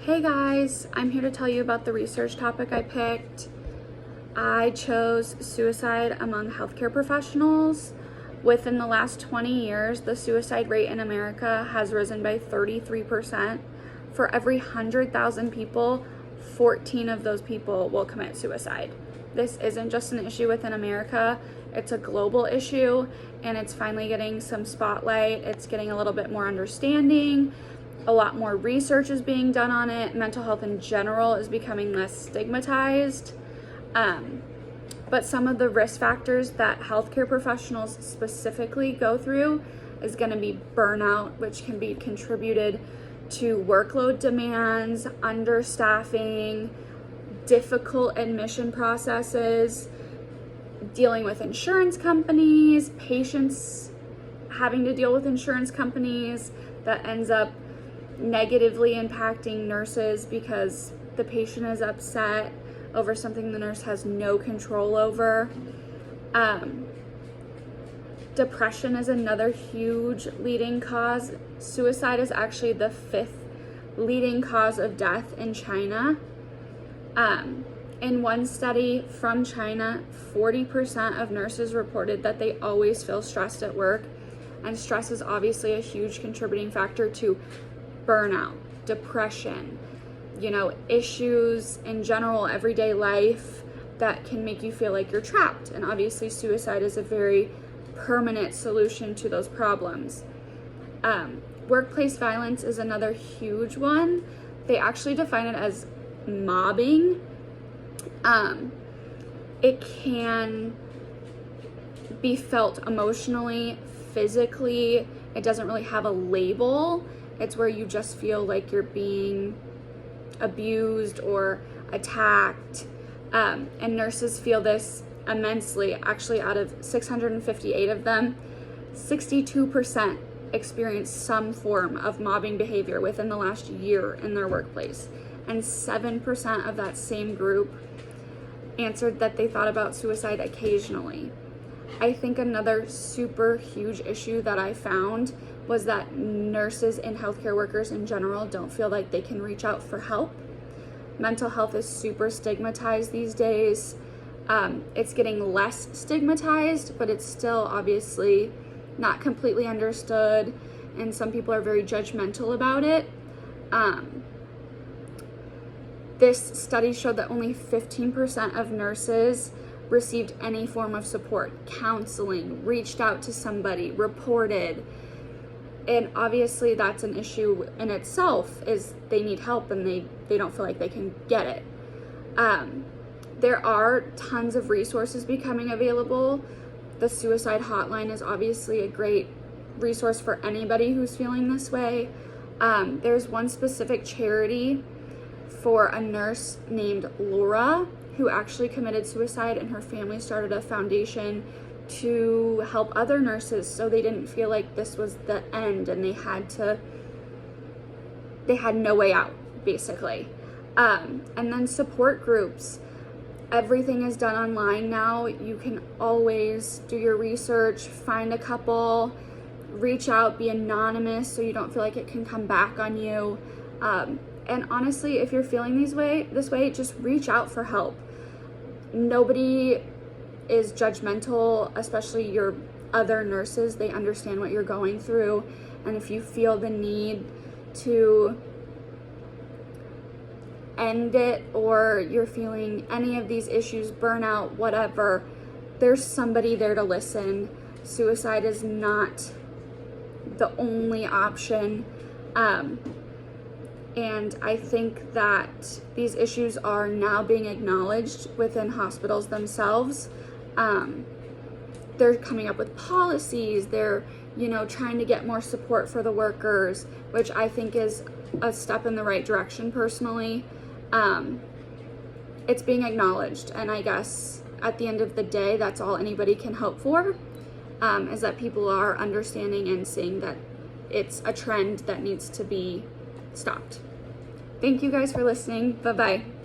Hey guys, I'm here to tell you about the research topic I picked. I chose suicide among healthcare professionals. Within the last 20 years, the suicide rate in America has risen by 33%. For every 100,000 people, 14 of those people will commit suicide. This isn't just an issue within America, it's a global issue, and it's finally getting some spotlight. It's getting a little bit more understanding. A lot more research is being done on it. Mental health in general is becoming less stigmatized. But some of the risk factors that healthcare professionals specifically go through is going to be burnout, which can be contributed to workload demands, understaffing, difficult admission processes, dealing with insurance companies, patients having to deal with insurance companies that ends up negatively impacting nurses because the patient is upset over something the nurse has no control over. Depression is another huge leading cause. Suicide is actually the 5th leading cause of death in China. In one study from China, 40% of nurses reported that they always feel stressed at work, and stress is obviously a huge contributing factor to burnout, depression, issues in general, everyday life that can make you feel like you're trapped. And obviously suicide is a very permanent solution to those problems. Workplace violence is another huge one. They actually define it as mobbing. It can be felt emotionally, physically. It doesn't really have a label. It's where you just feel like you're being abused or attacked. And nurses feel this immensely. Actually, out of 658 of them, 62% experienced some form of mobbing behavior within the last year in their workplace. And 7% of that same group answered that they thought about suicide occasionally. I think another super huge issue that I found was that nurses and healthcare workers in general don't feel like they can reach out for help. Mental health is super stigmatized these days. It's getting less stigmatized, but it's still obviously not completely understood, and some people are very judgmental about it. This study showed that only 15% of nurses received any form of support, counseling, reached out to somebody, reported. And obviously that's an issue in itself, is they need help and they don't feel like they can get it. There are tons of resources becoming available. The suicide hotline is obviously a great resource for anybody who's feeling this way. There's one specific charity for a nurse named Laura who actually committed suicide, and her family started a foundation to help other nurses so they didn't feel like this was the end and they had no way out, basically. And then support groups. Everything is done online now. You can always do your research, find a couple, reach out, be anonymous so you don't feel like it can come back on you. And honestly, if you're feeling this way, just reach out for help. Nobody is judgmental, especially your other nurses. They understand what you're going through. And if you feel the need to end it, or you're feeling any of these issues, burnout, whatever, there's somebody there to listen. Suicide is not the only option. And I think that these issues are now being acknowledged within hospitals themselves. They're coming up with policies. They're, trying to get more support for the workers, which I think is a step in the right direction personally. It's being acknowledged, and I guess at the end of the day, that's all anybody can hope for, is that people are understanding and seeing that it's a trend that needs to be stopped. Thank you guys for listening. Bye-bye.